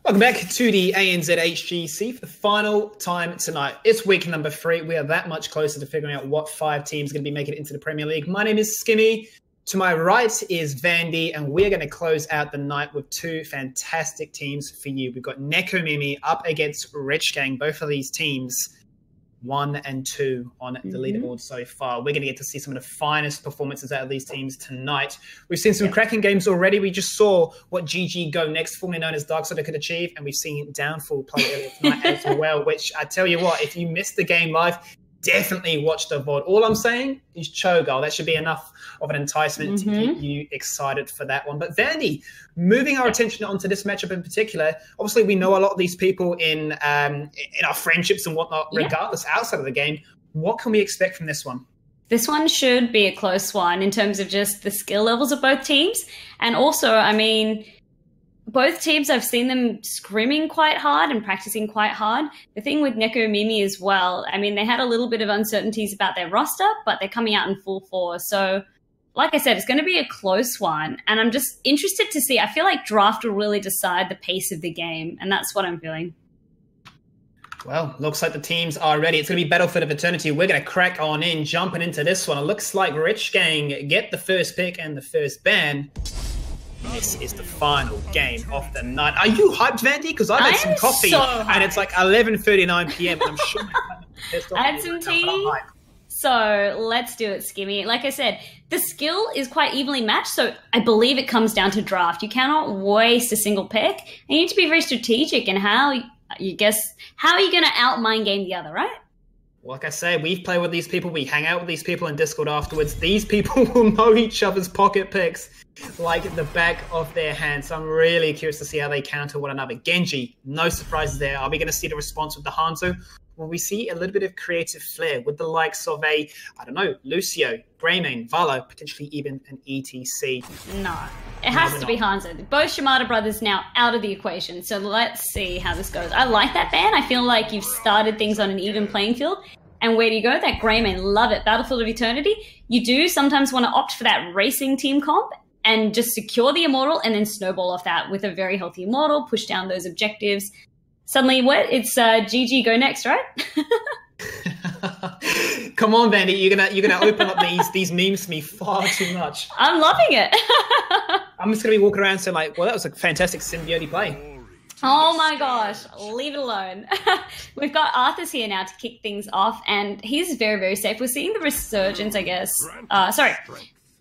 Welcome back to the ANZ HGC for the final time tonight. It's week number 3. We are that much closer to figuring out what 5 teams are going to be making it into the Premier League. My name is Skimmy. To my right is Vandy, and we're going to close out the night with 2 fantastic teams for you. We've got Nekomimi up against Rich Gang. Both of these teams 1 and 2 on the leaderboard so far. We're going to get to see some of the finest performances out of these teams tonight. We've seen some cracking games already. We just saw what GG Go Next, formerly known as Darksider, could achieve, and we've seen Downfall play earlier tonight as well, which I tell you what, if you missed the game live, definitely watch the VOD. All I'm saying is Cho'Gall. That should be enough of an enticement to keep you excited for that one. But Vandy, moving our attention onto this matchup in particular, obviously we know a lot of these people in our friendships and whatnot, regardless outside of the game. What can we expect from this one? This one should be a close one in terms of just the skill levels of both teams. And also, I mean, both teams, I've seen them scrimming quite hard and practicing quite hard. The thing with Nekomimi as well, I mean, they had a little bit of uncertainties about their roster, but they're coming out in full force. So, like I said, it's going to be a close one. And I'm just interested to see. I feel like draft will really decide the pace of the game, and that's what I'm feeling. Well, looks like the teams are ready. It's going to be Battlefield of Eternity. We're going to crack on in, jumping into this one. It looks like Rich Gang get the first pick and the first ban. This is the final game of the night. Are you hyped, Vandy? Because I've had some coffee and it's like 11:39 p.m. and I'm sure I had some tea. So let's do it, Skimmy. Like I said, the skill is quite evenly matched. So I believe it comes down to draft. You cannot waste a single pick. And you need to be very strategic in how are you going to out mind game the other, right? Like I say, we've played with these people. We hang out with these people in Discord afterwards. These people will know each other's pocket picks like the back of their hands. So I'm really curious to see how they counter one another. Genji, no surprises there. Are we going to see the response with the Hanzo? Will we see a little bit of creative flair with the likes of I don't know, Lucio, Greymane, Valo, potentially even an ETC? No, it has to be Hanzo. Both Shimada brothers now out of the equation. So let's see how this goes. I like that ban. I feel like you've started things on an even playing field. And where do you go? That Greymane, love it. Battlefield of Eternity. You do sometimes want to opt for that racing team comp and just secure the Immortal and then snowball off that with a very healthy Immortal, push down those objectives. Suddenly, what? It's GG Go Next, right? Come on, Vandy. You're gonna open up these memes to me far too much. I'm loving it. I'm just gonna be walking around saying like, well, that was a fantastic symbiote play. Oh my gosh, leave it alone. We've got Arthur's here now to kick things off, and he's very, very safe. We're seeing the resurgence, I guess.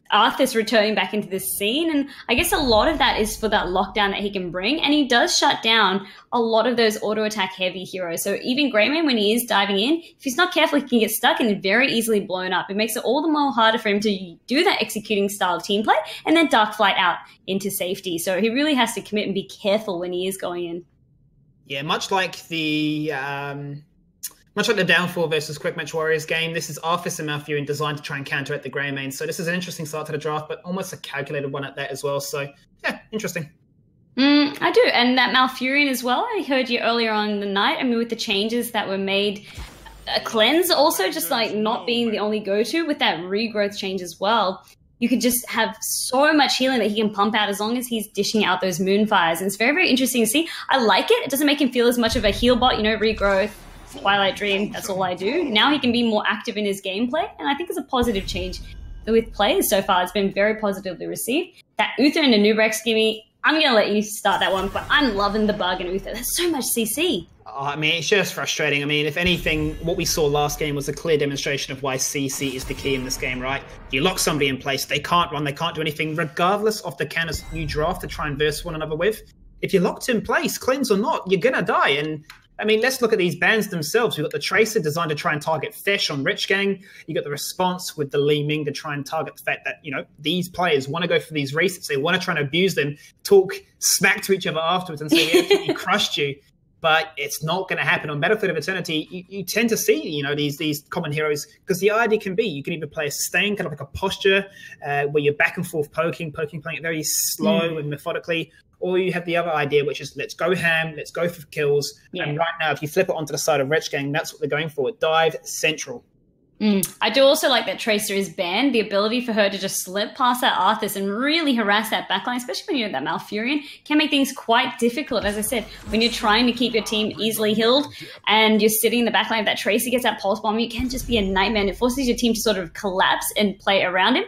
Arthur's returning back into this scene, and I guess a lot of that is for that lockdown that he can bring, and he does shut down a lot of those auto-attack heavy heroes. So even Greymane, when he is diving in, if he's not careful, he can get stuck and very easily blown up. It makes it all the more harder for him to do that executing style of team play, and then dark flight out into safety. So he really has to commit and be careful when he is going in. Yeah, much like the Downfall versus Quick Match Warriors game, this is Arthas and Malfurion designed to try and counteract the Greymane. So this is an interesting start to the draft, but almost a calculated one at that as well. So, yeah, interesting. I do. And that Malfurion as well, I heard you earlier on in the night. I mean, with the changes that were made, a cleanse also just like not being the only go-to with that regrowth change as well. You could just have so much healing that he can pump out as long as he's dishing out those moonfires. And it's very, very interesting to see. I like it. It doesn't make him feel as much of a heal bot, regrowth. Twilight Dream, that's all I do. Now he can be more active in his gameplay, and I think it's a positive change with players so far. It's been very positively received. That Uther and the Nubrex Skimmy, I'm going to let you start that one, but I'm loving the bug in Uther. There's so much CC. I mean, it's just frustrating. I mean, if anything, what we saw last game was a clear demonstration of why CC is the key in this game, right? You lock somebody in place, they can't run, they can't do anything, regardless of the counters you draft to try and verse one another with. If you're locked in place, cleanse or not, you're going to die. And I mean, let's look at these bans themselves. We've got the Tracer designed to try and target Fesh on Rich Gang. You got the response with the Li Ming to try and target the fact that, these players want to go for these resets. They want to try and abuse them, talk smack to each other afterwards and say, we absolutely crushed you. But it's not going to happen. On Battlefield of Eternity, you tend to see, these common heroes, because the idea can be you can either play a sustain, kind of like a posture, where you're back and forth poking, playing it very slow and methodically, or you have the other idea, which is let's go ham, let's go for kills. Yeah. And right now, if you flip it onto the side of Rich Gang, that's what they're going for. Dive central. I do also like that Tracer is banned. The ability for her to just slip past that Arthas and really harass that backline, especially when you're that Malfurion, can make things quite difficult. As I said, when you're trying to keep your team easily healed and you're sitting in the backline, if that Tracer gets that pulse bomb, it can just be a nightmare, and it forces your team to sort of collapse and play around him.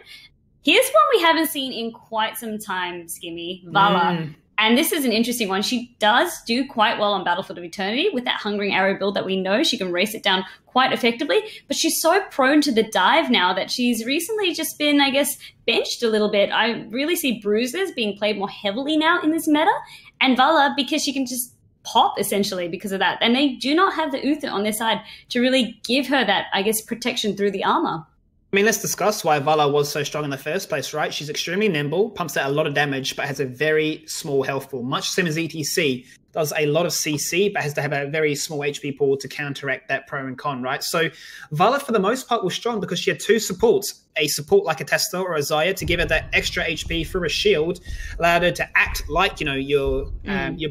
Here's one we haven't seen in quite some time, Skimmy, Vala. And this is an interesting one. She does do quite well on Battlefield of Eternity with that Hungering Arrow build that we know. She can race it down quite effectively, but she's so prone to the dive now that she's recently just been, I guess, benched a little bit. I really see Bruisers being played more heavily now in this meta, and Vala, because she can just pop essentially because of that. And they do not have the Uther on their side to really give her that, I guess, protection through the armor. I mean, let's discuss why Vala was so strong in the first place, right? She's extremely nimble, pumps out a lot of damage, but has a very small health pool. Much same as ETC, does a lot of CC, but has to have a very small HP pool to counteract that pro and con, right? So Vala, for the most part, was strong because she had two supports. A support like a Tesla or a Xayah to give her that extra HP through a shield, allowed her to act like, you know, your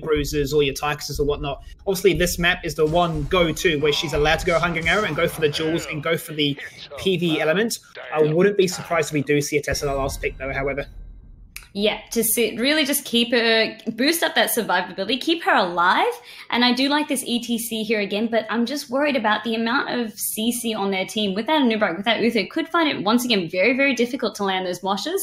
Bruisers or your Tychuses or whatnot. Obviously, this map is the one go-to where she's allowed to go Hungering Arrow and go for the jewels and go for the PV element. I wouldn't be surprised if we do see a Tesla last pick, though, however. Yeah, to really just keep her, boost up that survivability, keep her alive. And I do like this ETC here again, but I'm just worried about the amount of CC on their team. Without a Nubrak, without Uther, could find it once again very, very difficult to land those moshes.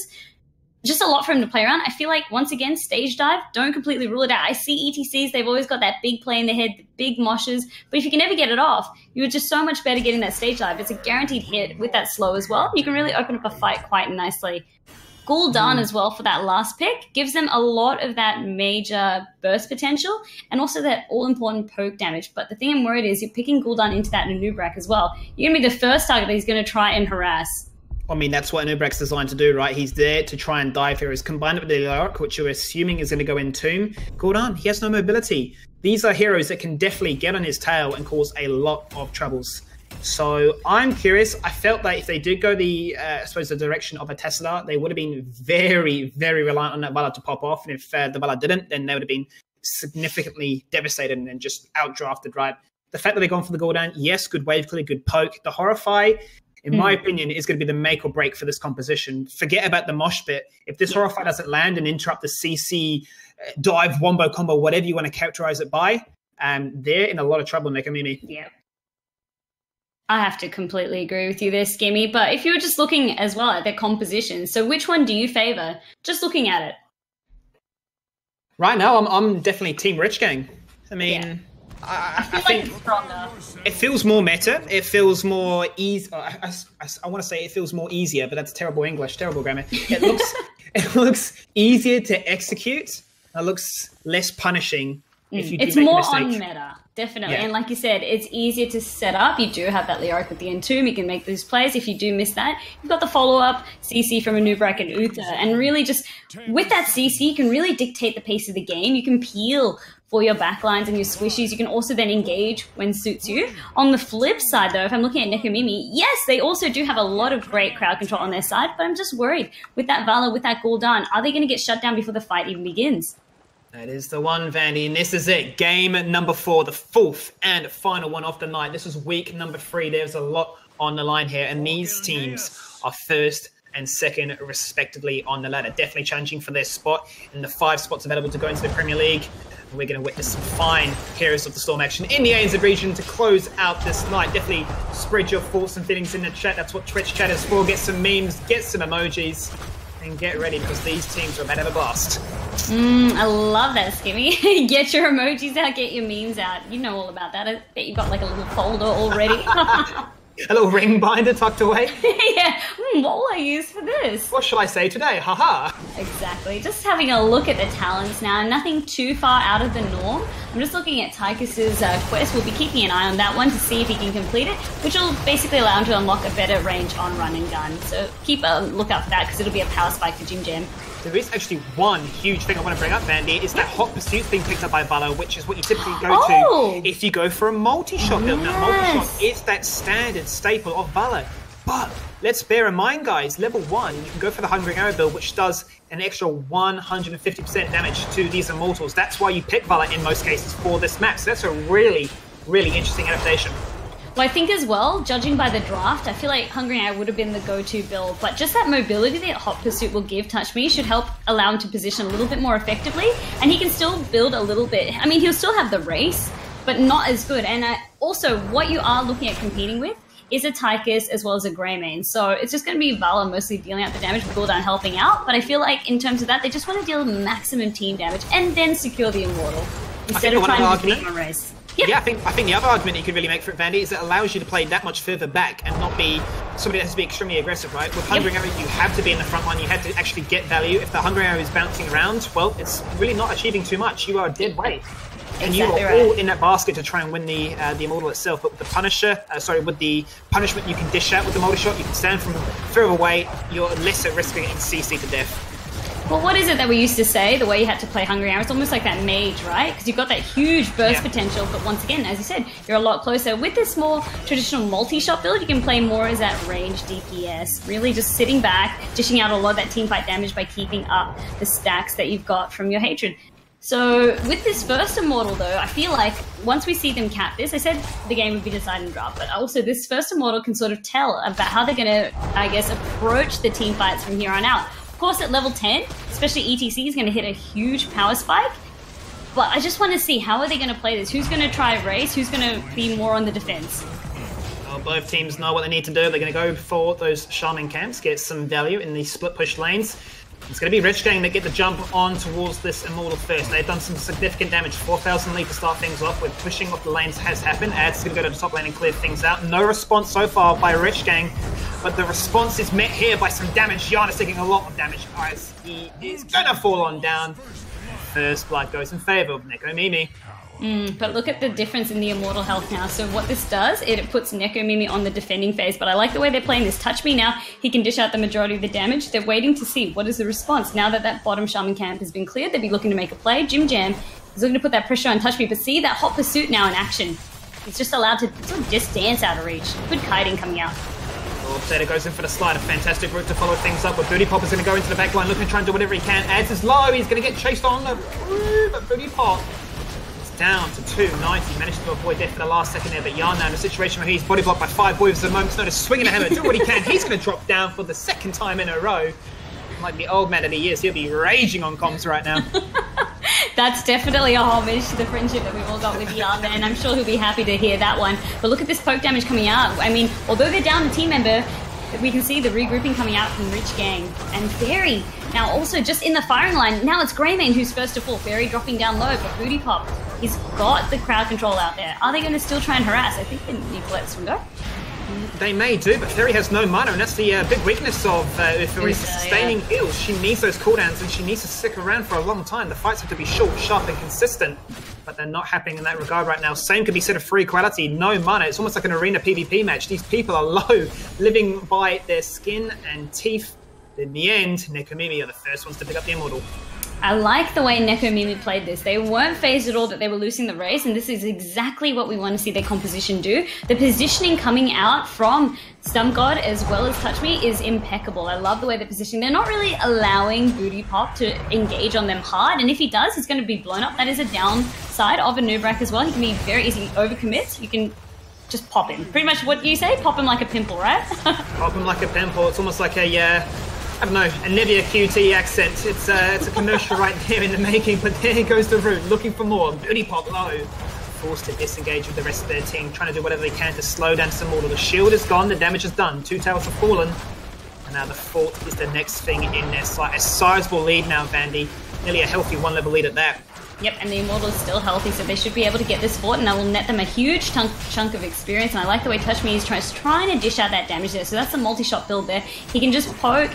Just a lot for him to play around. I feel like, once again, stage dive, don't completely rule it out. I see ETCs, they've always got that big play in their head, the big moshes, but if you can never get it off, you're just so much better getting that stage dive. It's a guaranteed hit with that slow as well. You can really open up a fight quite nicely. Gul'dan as well for that last pick gives them a lot of that major burst potential and also that all-important poke damage. But the thing I'm worried is you're picking Gul'dan into that Nubrak as well. You're going to be the first target that he's going to try and harass. I mean, that's what Nubrak's designed to do, right? He's there to try and dive heroes. Combined with the Lyric, which you're assuming is going to go in Tomb. Gul'dan, he has no mobility. These are heroes that can definitely get on his tail and cause a lot of troubles. So I'm curious. I felt that if they did go the, I suppose, the direction of a Tesla, they would have been very, very reliant on that Vala to pop off. And if the Vala didn't, then they would have been significantly devastated and then just outdrafted, right? The fact that they've gone for the Gul'dan, yes, good wave clear, good poke. The Horrify, in my opinion, is going to be the make or break for this composition. Forget about the mosh bit. If this Horrify doesn't land and interrupt the CC, dive, wombo, combo, whatever you want to characterize it by, they're in a lot of trouble, Nekomimi. Yeah. I have to completely agree with you there, Skimmy. But if you were just looking as well at their composition, so which one do you favour? Just looking at it. Right now, I'm definitely Team Rich Gang. I mean, Yeah. I feel think like it's stronger. it feels more meta. It feels more easy. I want to say it feels more easier, but that's terrible English, terrible grammar. It looks easier to execute. It looks less punishing if you do It's make a more mistake. on meta, definitely. Yeah. And like you said, it's easier to set up. You do have that Leoric with the Entomb. You can make those plays. If you do miss that, you've got the follow-up, CC from a Nubrak and Uther. And really just, with that CC, you can really dictate the pace of the game. You can peel for your backlines and your squishies. You can also then engage when suits you. On the flip side, though, if I'm looking at Nekomimi, yes, they also do have a lot of great crowd control on their side, but I'm just worried. With that Vala, with that Gul'dan, are they going to get shut down before the fight even begins? That is the one, Vandy, and this is it. Game number 4, the fourth and final one of the night. This is week number 3. There's a lot on the line here, and these teams are first and second, respectively, on the ladder. Definitely challenging for their spot in the 5 spots available to go into the Premier League. And we're going to witness some fine Heroes of the Storm action in the ANZ region to close out this night. Definitely spread your thoughts and feelings in the chat. That's what Twitch chat is for. Get some memes, get some emojis, and get ready because these teams are about to have a blast. I love that, Skimmy. Get your emojis out, get your memes out. You know all about that. I bet you've got like a little folder already. A little ring binder tucked away. Yeah. What will I use for this? What shall I say today? Haha. Exactly. Just having a look at the talents now. Nothing too far out of the norm. I'm just looking at Tychus's quest. We'll be keeping an eye on that one to see if he can complete it, which will basically allow him to unlock a better range on run and gun. So keep a lookout for that because it'll be a power spike for Jim Jam. There is actually one huge thing I want to bring up, Vandy, is that Hot Pursuit's being picked up by Vala, which is what you typically go to if you go for a multi-shot build. Now, multi-shot is that standard staple of Vala. But let's bear in mind, guys, level 1, you can go for the Hungering Arrow build, which does an extra 150% damage to these Immortals. That's why you pick Vala in most cases for this map. So that's a really, really interesting adaptation. Well, I think as well, judging by the draft, I feel like Hungry Eye would have been the go-to build, but just that mobility that Hot Pursuit will give Touch Me should help allow him to position a little bit more effectively, and he can still build a little bit. I mean, he'll still have the race, but not as good. And also, what you are looking at competing with is a Tychus as well as a Greymane. So it's just going to be Valor mostly dealing out the damage with Gul'dan helping out, but I feel like in terms of that, they just want to deal maximum team damage and then secure the Immortal instead of trying to beat him a race. Yep. Yeah, I think the other argument you could really make for it, Vandy, is it allows you to play that much further back and not be somebody that has to be extremely aggressive, right? With Hungry Arrow, you have to be in the front line. You have to actually get value. If the Hungry Arrow is bouncing around, well, it's really not achieving too much. You are dead weight. And Exactly you are all in that basket to try and win the Immortal itself. But with the Punisher, with the punishment you can dish out with the multi-shot, you can stand from further away, you're less at risk of getting CC to death. Well, what is it that we used to say, the way you had to play Hungry Arrow? It's almost like that mage, right? Because you've got that huge burst potential, but once again, as you said, you're a lot closer. With this more traditional multi-shot build, you can play more as that range DPS, really just sitting back, dishing out a lot of that teamfight damage by keeping up the stacks that you've got from your Hatred. So with this first Immortal, though, I feel like once we see them cap this, I said the game would be decided in draft, but also this first Immortal can sort of tell about how they're going to, I guess, approach the team fights from here on out. Of course, at level 10, especially ETC is going to hit a huge power spike, but I just want to see how are they going to play this? Who's going to try race? Who's going to be more on the defense? Well, both teams know what they need to do. They're going to go for those Shaman camps, get some value in the split push lanes. It's going to be Rich Gang that get the jump on towards this Immortal first. They've done some significant damage. 4,000 lead to start things off with. Pushing off the lanes has happened. Ads is going to go to the top lane and clear things out. No response so far by Rich Gang, but the response is met here by some damage. Giannis taking a lot of damage as he is going to fall on down. First blood goes in favor of Nekomimi. But look at the difference in the Immortal health now. So what this does, it puts Nekomimi on the defending phase. But I like the way they're playing this. Touch Me now. He can dish out the majority of the damage. They're waiting to see what is the response. Now that that bottom Shaman camp has been cleared, they'll be looking to make a play. Jim Jam is looking to put that pressure on Touch Me. But see that Hot Pursuit now in action. He's just allowed to sort of just dance out of reach. Good kiting coming out. Zeta goes in for the slide. A fantastic route to follow things up. But Booty Pop is going to go into the back line, looking to try and do whatever he can. Ads is low. He's going to get chased on. But Booty Pop down to 290. Managed to avoid death for the last second there, but Yarn now in a situation where he's body blocked by 5 boys at a moment's notice, swinging a hammer, do what he can. He's going to drop down for the second time in a row. Like the old man that he is, he'll be raging on comms right now. That's definitely a homage to the friendship that we've all got with Yarn, and I'm sure he'll be happy to hear that one. But look at this poke damage coming out. I mean, although they're down a team member, we can see the regrouping coming out from Rich Gang and Fairy. Now also just in the firing line, now it's Greymane who's first to fall. Fairy dropping down low, but Booty Pop, he's got the crowd control out there. Are they going to still try and harass? I think they need to let this one go. They may do, but Fairy has no mana, and that's the big weakness of Fairy sustaining heals. She needs those cooldowns, and she needs to stick around for a long time. The fights have to be short, sharp, and consistent, but they're not happening in that regard right now. Same could be said of Free Quality. No mana. It's almost like an arena PvP match. These people are low, living by their skin and teeth. In the end, Nekomimi are the first ones to pick up the Immortal. I like the way Nekomimi played this. They weren't phased at all that they were losing the race, and this is exactly what we want to see their composition do. The positioning coming out from Stump God as well as Touch Me is impeccable. I love the way they're positioning. They're not really allowing Booty Pop to engage on them hard, and if he does, he's going to be blown up. That is a downside of a Noobrak as well. He can be very easy overcommit. You can just pop him. Pretty much what you say, pop him like a pimple, right? Pop him like a pimple. It's almost like a I don't know, a Nivea QT accent. It's a commercial right there in the making, but there goes the route, looking for more. Booty Pop low, forced to disengage with the rest of their team, trying to do whatever they can to slow down some more. The shield is gone, the damage is done, 2 towers have fallen, and now the fort is the next thing in their sight. A sizable lead now, Vandy, nearly a healthy 1-level lead at that. Yep, and the Immortal is still healthy, so they should be able to get this fort, and that will net them a huge chunk of experience. And I like the way Touch Me is trying to dish out that damage there. So that's a multi-shot build there. He can just poke,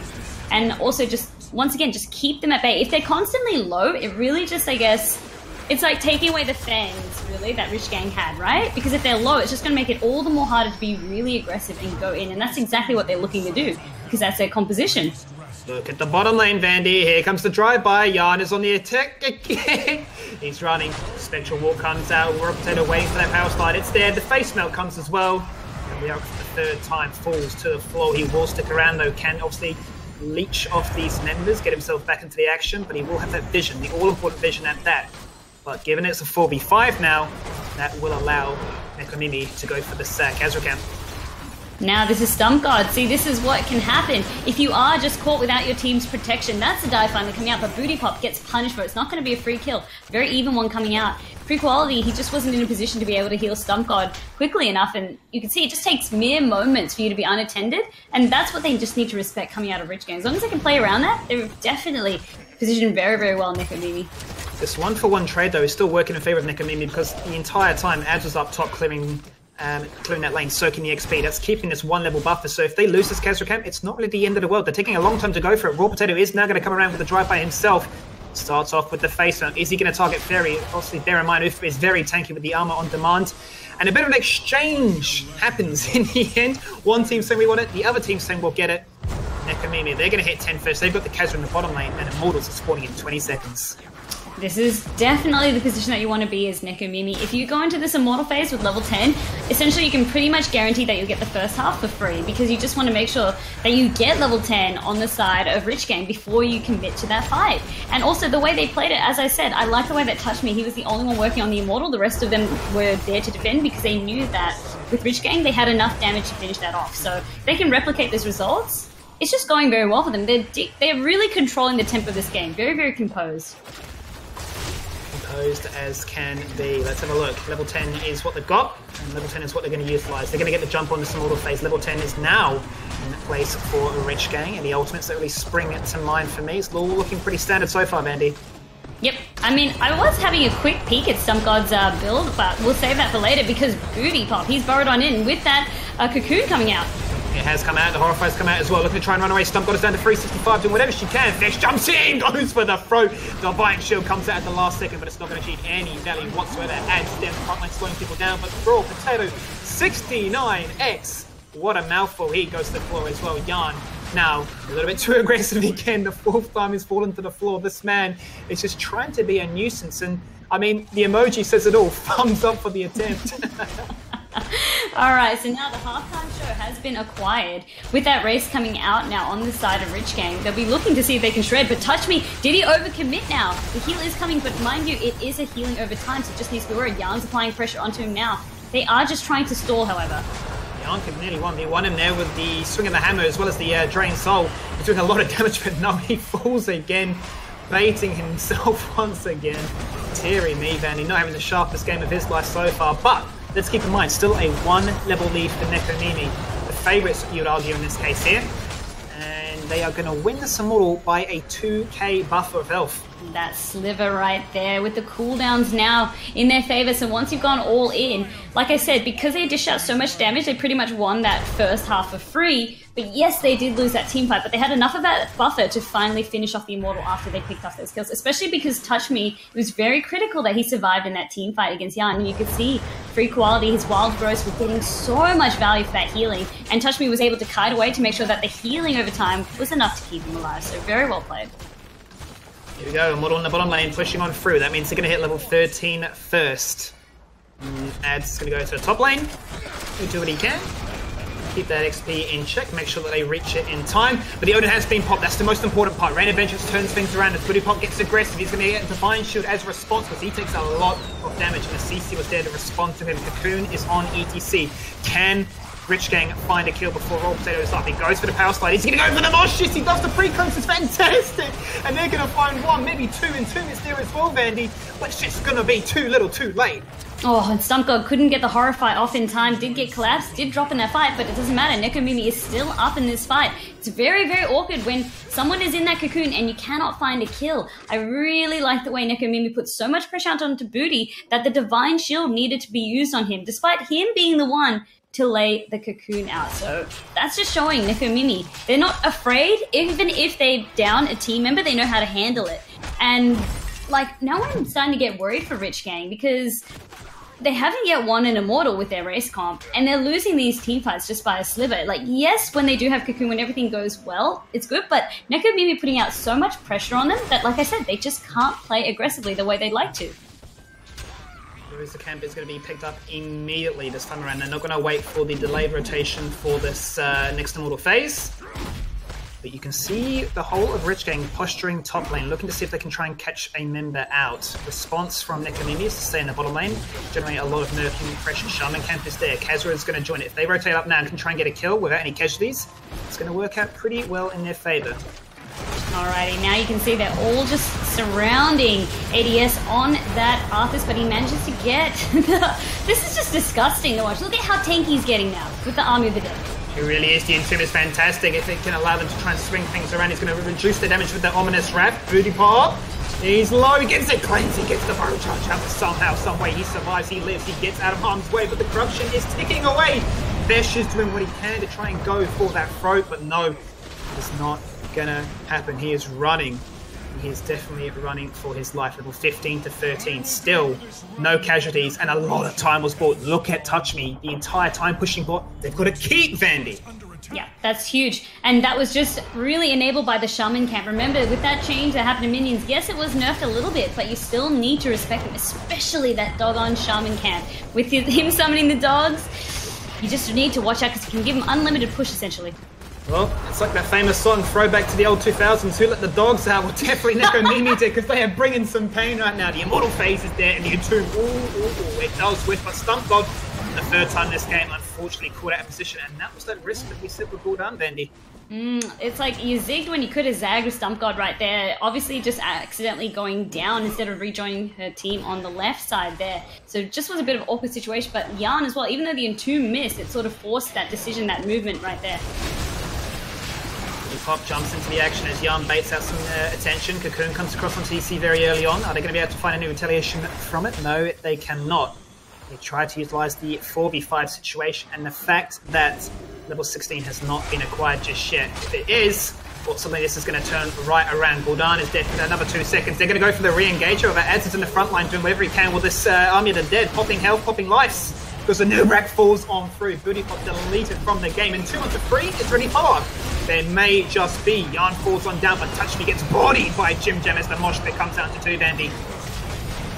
and also just, once again, just keep them at bay. If they're constantly low, it really just, I guess, it's like taking away the fans, really, that Rich Gang had, right? Because if they're low, it's just going to make it all the more harder to be really aggressive and go in, and that's exactly what they're looking to do, because that's their composition. Look at the bottom lane, Vandy. Here comes the drive-by. Yarn is on the attack again. He's running. Spectral Walk comes out. War Potato waiting for that power slide. It's there. The face melt comes as well. And we are for the 3rd time falls to the floor. He will stick around, though. Can obviously leech off these members, get himself back into the action, but he will have that vision, the all-important vision at that. But given it's a 4v5 now, that will allow Nekomimi to go for the sack. Ezra Camp. Now this is Stump Guard. See, this is what can happen if you are just caught without your team's protection. That's the dive finally coming out, but Booty Pop gets punished for it. It's not going to be a free kill. Very even one coming out. Free quality, he just wasn't in a position to be able to heal Stump Guard quickly enough, and you can see it just takes mere moments for you to be unattended, and that's what they just need to respect coming out of Rich Gang. As long as they can play around that, they're definitely positioned very, very well, Nekomimi. This 1-for-1 trade, though, is still working in favor of Nekomimi because the entire time Ads was up top clearing that lane, soaking the XP. That's keeping this 1-level buffer. So if they lose this Kazra camp, it's not really the end of the world. They're taking a long time to go for it. Raw Potato is now going to come around with the drive by himself. Starts off with the face mount. Is he going to target Fairy? Obviously, bear in mind, Uf is very tanky with the armor on demand. And a bit of an exchange happens in the end. One team saying we want it, the other team saying we'll get it. Nekomimi, they're going to hit 10 first. They've got the Kazra in the bottom lane, and Immortals are spawning in 20 seconds. This is definitely the position that you want to be as Nekomimi. If you go into this Immortal phase with level 10, essentially you can pretty much guarantee that you'll get the first half for free, because you just want to make sure that you get level 10 on the side of Rich Gang before you commit to that fight. And also the way they played it, as I said, I like the way that Touch Me, he was the only one working on the Immortal. The rest of them were there to defend because they knew that with Rich Gang they had enough damage to finish that off. So if they can replicate those results, it's just going very well for them. They're really controlling the tempo of this game. Very, very composed. As can be. Let's have a look. Level 10 is what they've got, and level 10 is what they're going to utilize. They're going to get the jump on this Immortal phase. Level 10 is now in place for a Rich Gang, and the ultimates that really spring to mind for me. It's all looking pretty standard so far, Bandy. Yep. I mean, I was having a quick peek at Stump God's build, but we'll save that for later because Booty Pop, he's burrowed on in with that Cocoon coming out. It has come out, the Horrify's come out as well, looking to try and run away. Stump got us down to 365, doing whatever she can. Fish jumps in, goes for the throw. The Divine Shield comes out at the last second, but it's not going to achieve any value whatsoever. Adds them frontline slowing people down, but Raw Potato, 69x. What a mouthful. He goes to the floor as well. Yarn now a little bit too aggressive again. The fourth time he's fallen to the floor. This man is just trying to be a nuisance, and I mean, the emoji says it all. Thumbs up for the attempt. Alright, so now the halftime show has been acquired. With that race coming out now on the side of Rich Gang, they'll be looking to see if they can shred, but Touch Me, did he overcommit now? The heal is coming, but mind you, it is a healing over time, so it just needs to be worried. Yarn's applying pressure onto him now. They are just trying to stall, however. Yarn could nearly 1v1 him there with the swing of the hammer as well as the Drain Soul. He's doing a lot of damage, but no, he falls again, baiting himself once again. Teary me, Vandy, not having the sharpest game of his life so far, but let's keep in mind, still a 1-level lead for Nekomimi. The favourites, you would argue, in this case here. And they are going to win this Immortal by a 2k buffer of health. That sliver right there with the cooldowns now in their favor. So once you've gone all in, like I said, because they dished out so much damage, they pretty much won that first half for free. But yes, they did lose that team fight, but they had enough of that buffer to finally finish off the Immortal after they picked up those kills, especially because Touch Me, it was very critical that he survived in that team fight against Yarn. And you could see free quality, his wild growth was getting so much value for that healing, and Touch Me was able to kite away to make sure that the healing over time was enough to keep him alive. So very well played. Here we go, Immortal in the bottom lane, pushing on through. That means they're going to hit level 13 first. Ads is going to go to the top lane. He'll do what he can. Keep that XP in check, make sure that they reach it in time. But the Odin has been popped, that's the most important part. Rain Adventures turns things around as Booty Pop gets aggressive. He's going to get Divine Shield as a response because he takes a lot of damage, and the CC was there to respond to him. Cocoon is on ETC. Can Rich Gang find a kill before Raw Potato is up? He goes for the power slide. He's going to go for the mosh shit. He does the pre-coast. It's fantastic. And they're going to find one, maybe two, and two is there as well, Vandy. But it's just going to be too little, too late. Oh, and Stump God couldn't get the horror fight off in time, did get collapsed, did drop in that fight, but it doesn't matter. Nekomimi is still up in this fight. It's very, very awkward when someone is in that cocoon and you cannot find a kill. I really like the way Nekomimi put so much pressure onto Booty that the Divine Shield needed to be used on him, despite him being the one to lay the cocoon out. So that's just showing Nekomimi, they're not afraid. Even if they down a team member, they know how to handle it. And like, now I'm starting to get worried for Rich Gang because they haven't yet won an Immortal with their race comp, and they're losing these team fights just by a sliver. Like, yes, when they do have Cocoon, when everything goes well, it's good, but Nekomimi putting out so much pressure on them that, like I said, they just can't play aggressively the way they'd like to. The camp is going to be picked up immediately this time around. They're not going to wait for the delayed rotation for this next Immortal phase. But you can see the whole of Rich Gang posturing top lane, looking to see if they can try and catch a member out. Response from Nekomimi is to stay in the bottom lane, generate a lot of nerfing pressure. Shaman Camp is there. Kazra is going to join it. If they rotate up now and can try and get a kill without any casualties, it's going to work out pretty well in their favor. Alrighty, now you can see they're all just surrounding ADS on that Arthas, but he manages to get... This is just disgusting to watch. Look at how tanky he's getting now with the Army of the Dead. It really is. The Entomb is fantastic. If it can allow them to try and swing things around, he's going to reduce the damage with the Ominous Wrath. Booty pop. He's low. He gets it cleanse. He gets the barrel charge out. Somehow, some way, he survives. He lives. He gets out of harm's way, but the corruption is ticking away. Vesh is doing what he can to try and go for that throat, but no, it's not going to happen. He is running. He is definitely running for his life. Level 15 to 13. Still, no casualties, and a lot of time was bought. Look at Touch Me. The entire time pushing bot. They've got to keep Vandy. Yeah, that's huge. And that was just really enabled by the Shaman Camp. Remember, with that change that happened to minions, yes, it was nerfed a little bit, but you still need to respect them, especially that doggone Shaman Camp. With him summoning the dogs, you just need to watch out because you can give him unlimited push, essentially. Well, it's like that famous song, throwback to the old 2000s, Who Let the Dogs Out? Well, definitely Nekomimi did, because they are bringing some pain right now. The Immortal phase is there, and the Entomb, it does whiff, but Stump God, the third time this game, unfortunately caught out of position, and that was that risk that we said would go down, Vandy. It's like you zigged when you could have zagged with Stump God right there. Obviously just accidentally going down instead of rejoining her team on the left side there. So just was a bit of an awkward situation, but Yarn as well, even though the Entomb missed, it sort of forced that decision, that movement right there. Pop jumps into the action as Yarn baits out some attention. Cocoon comes across on TC very early on. Are they going to be able to find any retaliation from it? No, they cannot. They try to utilize the 4v5 situation, and the fact that level 16 has not been acquired just yet. If it is, well, suddenly this is going to turn right around. Gul'dan is dead for another 2 seconds. They're going to go for the re-engager. Over Ads is in the front line doing whatever he can with this Army of the Dead, popping health, popping lives. Because the new rack falls on through. Booty Pop deleted from the game. And 2 onto 3, it's ready follow-up. There may just be. Yarn falls on down, but Touch Me gets bodied by Jim Jam as the mosh pit comes down to 2, Vandy.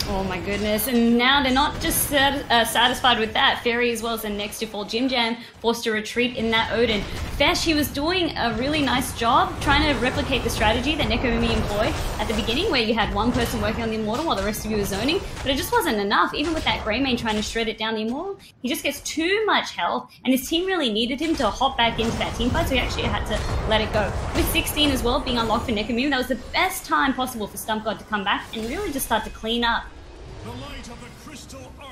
Oh my goodness, and now they're not just satisfied with that. Fairy as well as the next to fall. Jim Jam forced to retreat in that Odin. Fesh, he was doing a really nice job trying to replicate the strategy that Nekomimi employed at the beginning, where you had one person working on the Immortal while the rest of you were zoning, but it just wasn't enough. Even with that Greymane trying to shred it down the Immortal, he just gets too much health, and his team really needed him to hop back into that team fight, so he actually had to let it go. With 16 as well being unlocked for Nekomimi, that was the best time possible for Stump God to come back and really just start to clean up.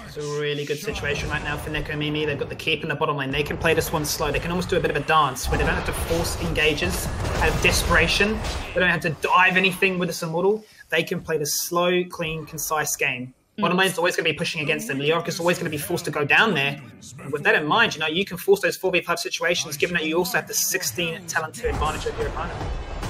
It's a really good situation right now for Nekomimi. They've got the keep in the bottom lane. They can play this one slow. They can almost do a bit of a dance where they don't have to force engages out of desperation. They don't have to dive anything with this Immortal. They can play the slow, clean, concise game. Bottom lane's always going to be pushing against them. Leoric is always going to be forced to go down there. And with that in mind, you can force those 4v5 situations, given that you also have the 16 talent to advantage over your opponent.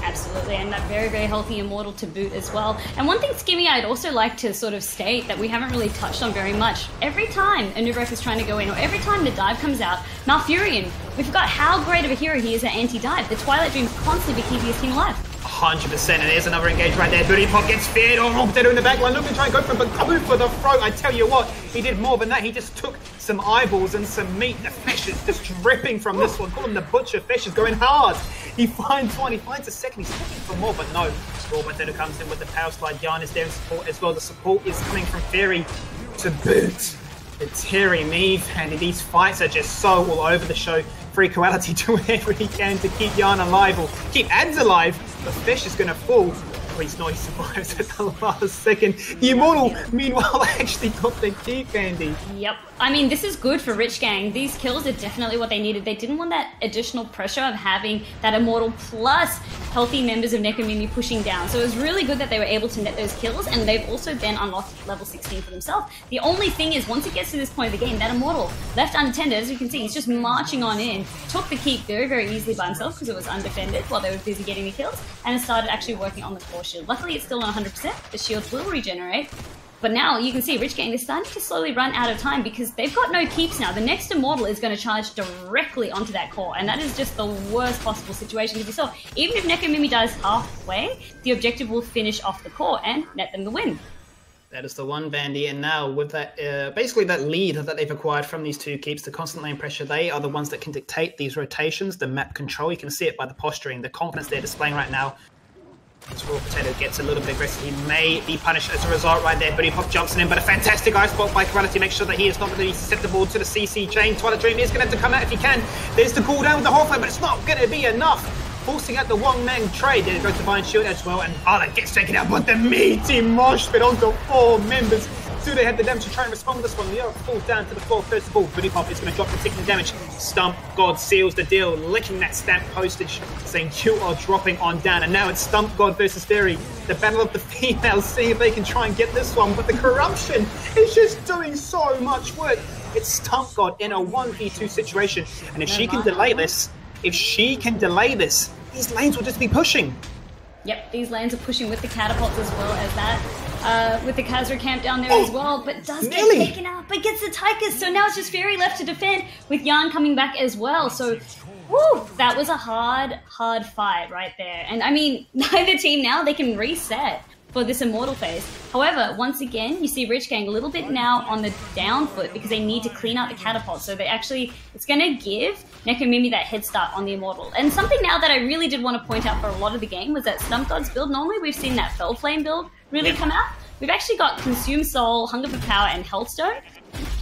Absolutely, and that very, very healthy Immortal to boot as well. And one thing, Skimmy, I'd also like to sort of state that we haven't really touched on very much. Every time a Nubrek is trying to go in, or every time the dive comes out, Malfurion, we forgot how great of a hero he is at anti-dive. The Twilight Dream's constantly be keeping his team alive. 100%, and there's another engage right there. Booty Pop gets feared. Oh, they're in the back line. Look to try and go for it, but go for the throat. I tell you what, he did more than that. He just took some eyeballs and some meat. The Fesh is just dripping from this one. Call him the Butcher. Fesh is going hard. He finds one. He finds a second. He's looking for more, but no. Raw comes in with the power slide. Yarn is there in support as well. The support is coming from Fairy to boot. The Terry Meave, and these fights are just so all over the show. Free Quality do whatever he can to keep Yarn alive, or keep Ads alive, but Fish is going to fall. Please no, he survives at the last second. The Immortal, meanwhile, actually got the keep, Andy. Yep. I mean, this is good for Rich Gang. These kills are definitely what they needed. They didn't want that additional pressure of having that Immortal plus healthy members of Nekomimi pushing down. So it was really good that they were able to net those kills, and they've also then unlocked level 16 for themselves. The only thing is, once it gets to this point of the game, that Immortal, left unattended, as you can see, he's just marching on in, took the keep very, very easily by himself because it was undefended while they were busy getting the kills, and it started actually working on the core shield. Luckily, it's still on 100%. The shields will regenerate. But now you can see Rich Gang, they're starting to slowly run out of time because they've got no keeps now. The next Immortal is going to charge directly onto that core, and that is just the worst possible situation because you saw, even if Nekomimi dies halfway, the objective will finish off the core and net them the win. That is the one, Vandy. And now with that, basically that lead that they've acquired from these two keeps, the constant lane pressure, they are the ones that can dictate these rotations, the map control. You can see it by the posturing, the confidence they're displaying right now. As Raw Potato gets a little bit aggressive, he may be punished as a result right there. Buddy Pop jumps in, but a fantastic ice block by Corrality makes sure that he is not going to be susceptible to the CC chain. Twilight Dream is going to have to come out if he can. There's the cooldown with the Hawkflame, but it's not going to be enough. Forcing out the one-man trade. There goes Divine Shield as well, and Violet gets taken out, but the meaty mosh pit onto 4 members. Do they have the damage to try and respond to this one? Leo falls down to the floor first of all. Buddy Pop is going to drop the ticking damage. Stump God seals the deal, licking that stamp postage, saying you are dropping on down. And now it's Stump God versus Fairy. The battle of the females, seeing if they can try and get this one, but the corruption is just doing so much work. It's Stump God in a 1v2 situation, and if she can delay this, these lanes will just be pushing. Yep, these lanes are pushing with the catapults as well as that. With the Khazra camp down there as well, but does get taken out, but gets the Tychus. So now it's just Fairy left to defend with Yarn coming back as well. So, woo, that was a hard fight right there. And I mean, neither team now, they can reset for this Immortal phase. However, once again, you see Rich Gang a little bit now on the down foot because they need to clean out the catapult. So they actually, it's going to give Nekomimi that head start on the Immortal. And something now that I really did want to point out for a lot of the game was that Stump God's build, normally we've seen that Fell Flame build really come out. We've actually got Consume Soul, Hunger for Power, and Healthstone.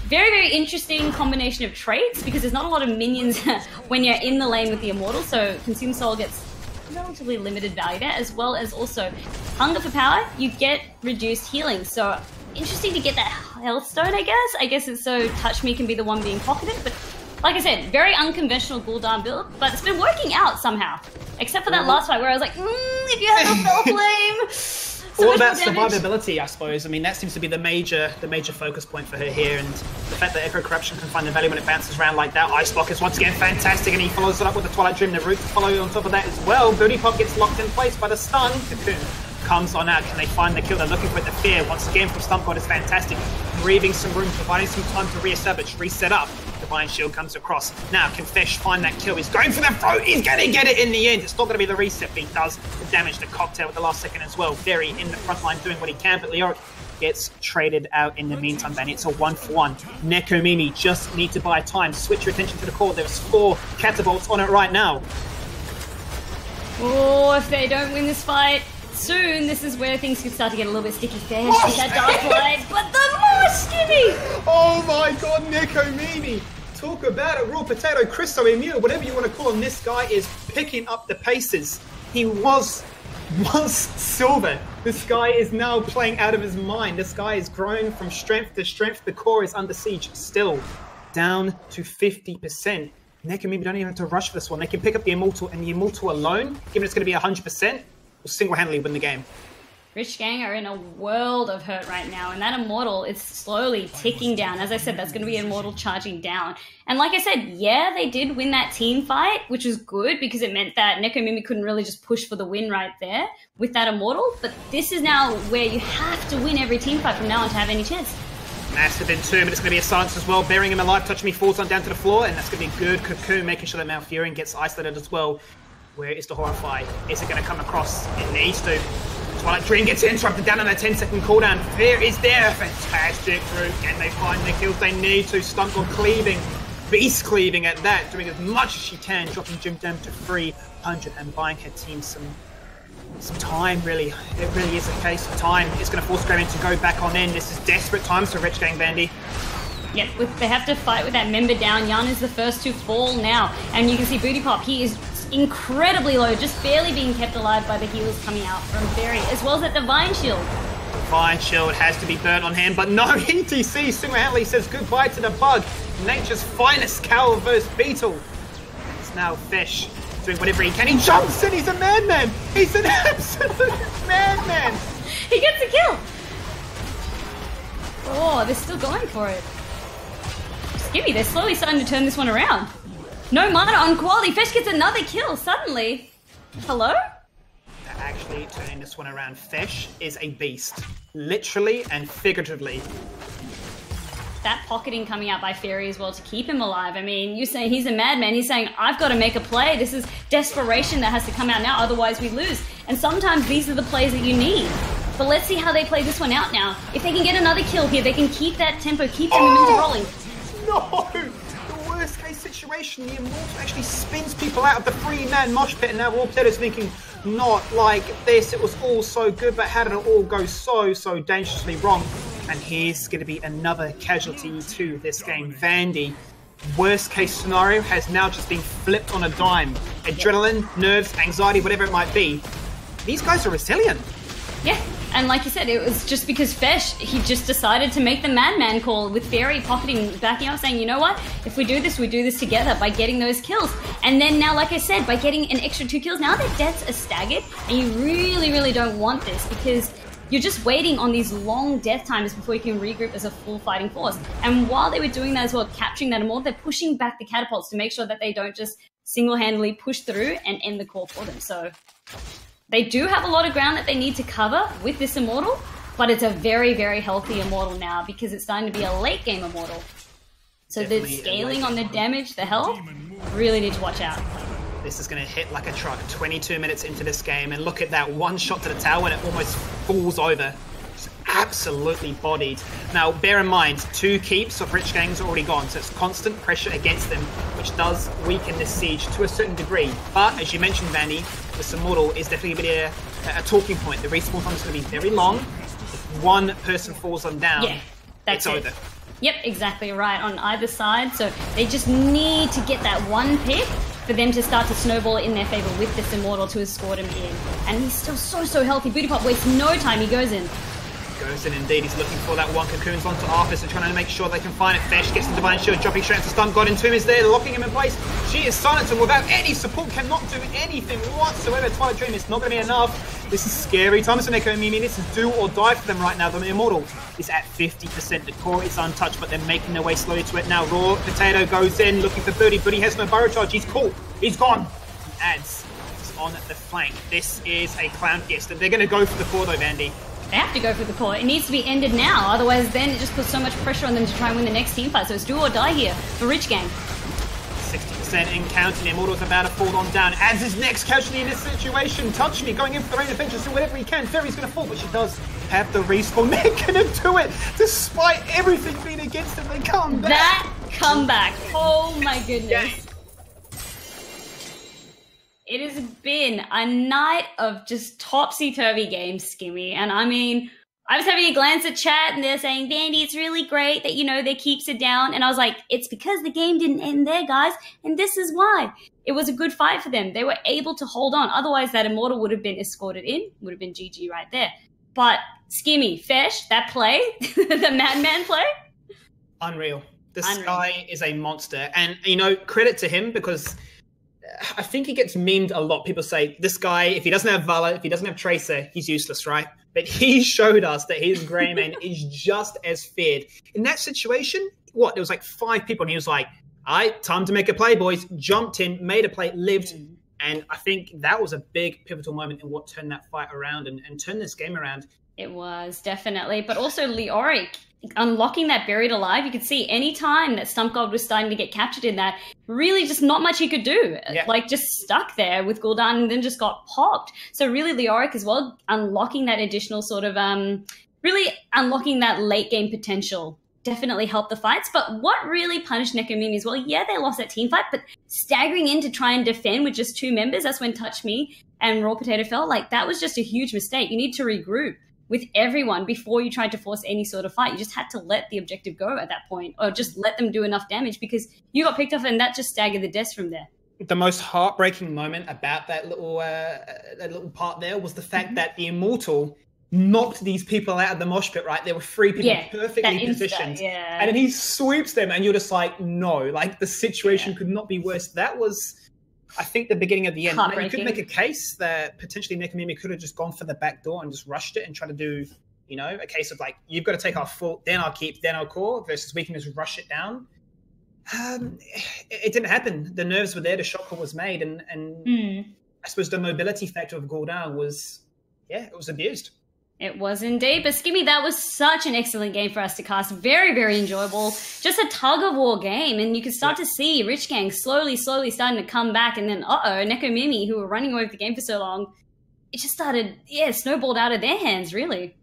Very, very interesting combination of traits because there's not a lot of minions when you're in the lane with the Immortal. So Consume Soul gets relatively limited value there, as well as also Hunger for Power, you get reduced healing. So interesting to get that Healthstone, I guess. I guess it's so Touch Me can be the one being pocketed, but like I said, very unconventional Gul'dan build, but it's been working out somehow. Except for that last fight where I was like, if you had a Fell Flame... All about survivability, I suppose. I mean, that seems to be the major focus point for her here, and the fact that Echo Corruption can find the value when it bounces around like that. Ice Block is once again fantastic, and he follows it up with the Twilight Dream. The Root to follow on top of that as well. Booty Pop gets locked in place by the stun. Cocoon comes on out. Can they find the kill? They're looking for the fear. Once again, from Stump God is fantastic. Breathing some room, providing some time to reestablish, reset up. Divine Shield comes across. Now, can Fesh find that kill? He's going for the throat. He's going to get it in the end. It's not going to be the reset, but he does the damage to Cocktail at the last second as well. Fairy in the front line doing what he can, but Leoric gets traded out in the meantime, and it's a 1-for-1. Nekomimi just need to buy time. Switch your attention to the core. There's 4 catapults on it right now. Oh, if they don't win this fight soon, this is where things could start to get a little bit sticky. Fesh with that Dark Blade, but the more skinny! Oh my god, Nekomimi! Talk about it, Raw Potato, Cristo Emil, whatever you want to call him, this guy is picking up the paces. He was silver. This guy is now playing out of his mind. This guy is growing from strength to strength. The core is under siege still. Down to 50%. Nekomimi don't even have to rush for this one. They can pick up the Immortal, and the Immortal alone, given it's going to be 100%, will single-handedly win the game. Rich Gang are in a world of hurt right now, and that Immortal is slowly ticking down. As I said, that's going to be Immortal charging down. And like I said, yeah, they did win that team fight, which was good because it meant that Nekomimi couldn't really just push for the win right there with that Immortal. But this is now where you have to win every team fight from now on to have any chance. Massive in 2, but it's going to be a silence as well. Burying him alive, Touch Me falls on down to the floor, and that's going to be good. Cocoon making sure that Malfurion gets isolated as well. Where is the Horrify? Is it going to come across? It needs to. Twilight Dream gets interrupted down on that 10-second cooldown. Fear is there. Fantastic route. Can they find the kills they need to? Stump God cleaving. Beast cleaving at that. Doing as much as she can. Dropping Jim down to 300 and buying her team some time, really. It really is a case of time. It's going to force Graven to go back on in. This is desperate times for Rich Gang Bandy. Yep, they have to fight with that member down. Yarn is the first to fall now. And you can see Booty Pop. He is incredibly low, just barely being kept alive by the heals coming out from Fairy, as well as that Divine Shield. Divine Shield has to be burnt on him, but no, ETC single-handedly says goodbye to the bug. Nature's finest cowl versus Beetle. It's now Fesh doing whatever he can. He jumps in, he's a madman. He's an absolute madman. He gets a kill. Oh, they're still going for it. Skimmy, they're slowly starting to turn this one around. No mana on quality. Fesh gets another kill suddenly. Hello? They're actually turning this one around. Fesh is a beast. Literally and figuratively. That pocketing coming out by Fairy as well to keep him alive. I mean, you're saying he's a madman. He's saying, I've got to make a play. This is desperation that has to come out now, otherwise we lose. And sometimes these are the plays that you need. But let's see how they play this one out now. If they can get another kill here, they can keep that tempo, keep the momentum rolling. No! The worst case situation, the Immortal actually spins people out of the 3-man mosh pit, and now Raw Potato's thinking, not like this, it was all so good, but how did it all go so dangerously wrong? And here's going to be another casualty to this game. Vandy, worst case scenario, has now just been flipped on a dime. Adrenaline, nerves, anxiety, whatever it might be. These guys are resilient. Yeah, and like you said, it was just because Fesh, he just decided to make the madman call with Fairy pocketing, backing up, saying, you know what, if we do this together by getting those kills. And then now, like I said, by getting an extra 2 kills, now their deaths are staggered, and you really don't want this because you're just waiting on these long death times before you can regroup as a full fighting force. And while they were doing that as well, capturing that more, they're pushing back the catapults to make sure that they don't just single-handedly push through and end the call for them. So they do have a lot of ground that they need to cover with this Immortal, but it's a very healthy Immortal now because it's starting to be a late game Immortal. So the scaling on the damage, the health, really need to watch out. This is going to hit like a truck 22 minutes into this game, and look at that one shot to the tower and it almost falls over. Just absolutely bodied. Now, bear in mind, 2 keeps of Rich Gang's already gone, so it's constant pressure against them, which does weaken this siege to a certain degree. But, as you mentioned, Vandy, this Immortal is definitely going to be a talking point. The respawn time is going to be very long. If one person falls on down, it's over. Yep, exactly right on either side. So they just need to get that one pick for them to start to snowball in their favor with this Immortal to escort him in. And he's still so healthy. Booty Pop wastes no time. He goes in. Goes in indeed. He's looking for that one. Cocoons onto Arthas and trying to make sure they can find it. Fesh gets the Divine Shield, dropping straight into stun. God Entomb is there, locking him in place. She is silenced and without any support cannot do anything whatsoever. Twilight Dream is not going to be enough. This is scary times for Nekomimi. This is do or die for them right now. The Immortal is at 50%. The core is untouched, but they're making their way slowly to it now. Raw Potato goes in, looking for Booty. Booty has no burrow charge. He's cool. He's gone. He adds on the flank. This is a Clown Fist, and they're going to go for the core though, Vandy. They have to go for the core. It needs to be ended now, otherwise then it just puts so much pressure on them to try and win the next team fight. So it's do or die here for Rich Gang. 60% in counting. The Immortal's about to fall on down. Adds his next casualty in this situation. Touch Me going in for the rain of vengeance, do whatever he can. Fairy's going to fall, but she does have the respawn. They're going to do it. Despite everything being against them, they come back. That comeback. Oh my goodness. Yeah. It has been a night of just topsy-turvy games, Skimmy. And I mean, I was having a glance at chat and they're saying, Vandy, it's really great that, you know, they keeps it down. And I was like, it's because the game didn't end there, guys. And this is why. It was a good fight for them. They were able to hold on. Otherwise, that Immortal would have been escorted in. Would have been GG right there. But, Skimmy, Fesh, that play, the Madman play. Unreal. This guy is a monster. And, you know, credit to him because I think he gets memed a lot. People say, this guy, if he doesn't have Valor, if he doesn't have Tracer, he's useless, right? But he showed us that his Greymane is just as feared. In that situation, what? There was like 5 people, and he was like, all right, time to make a play, boys. Jumped in, made a play, lived. And I think that was a big pivotal moment in what turned that fight around and turned this game around. It was, definitely. But also Leoric, unlocking that Buried Alive, you could see any time that Stump God was starting to get captured in that, really just not much he could do. Yeah. Like, just stuck there with Gul'dan and then just got popped. So really Leoric as well, unlocking that additional sort of, really unlocking that late game potential definitely helped the fights. But what really punished Nekomimi as well, yeah, they lost that team fight, but staggering in to try and defend with just 2 members, that's when Touch Me and Raw Potato fell. Like, that was just a huge mistake. You need to regroup with everyone before you tried to force any sort of fight. You just had to let the objective go at that point, or just let them do enough damage because you got picked off and that just staggered the deaths from there. The most heartbreaking moment about that little part there was the fact that the Immortal knocked these people out of the mosh pit, right? There were 3 people perfectly positioned. And then he sweeps them and you're just like, no, like the situation could not be worse. That was, I think, the beginning of the end. You could make a case that potentially Nekomimi could have just gone for the back door and just rushed it and tried to do, you know, a case of like, you've got to take our full, then our keep, then our core, versus we can just rush it down. It didn't happen. The nerves were there. The shot call was made. And I suppose the mobility factor of Gul'dan was, it was abused. It was indeed. But Skimmy, that was such an excellent game for us to cast. Very, very enjoyable. Just a tug-of-war game. And you can start to see Rich Gang slowly starting to come back. And then, Nekomimi, who were running away with the game for so long, it just started, snowballed out of their hands, really.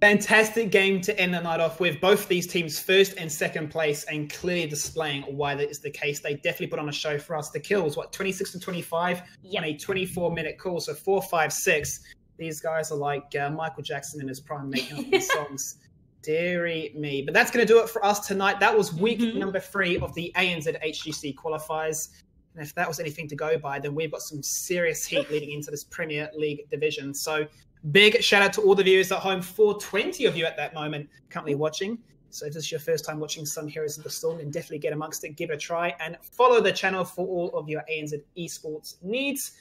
Fantastic game to end the night off with. Both these teams first and second place, and clearly displaying why that is the case. They definitely put on a show for us. The kills, 26 to 25 on a 24-minute call, so 4, 5, 6. These guys are like Michael Jackson in his prime, making up these songs. Deary me. But that's going to do it for us tonight. That was week number 3 of the ANZ HGC qualifiers. And if that was anything to go by, then we've got some serious heat leading into this Premier League division. So big shout out to all the viewers at home, 420 of you at that moment currently watching. So if this is your first time watching some Heroes of the Storm, then definitely get amongst it, give it a try, and follow the channel for all of your ANZ esports needs.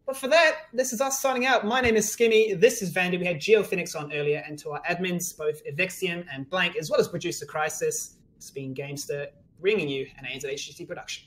But for that, this is us signing out. My name is Skimmy. This is Vandy. We had GeoPhoenix on earlier, and to our admins, both Evexium and Blank, as well as producer Crisis, it's been Gamester, bringing you an ANZ HGC production.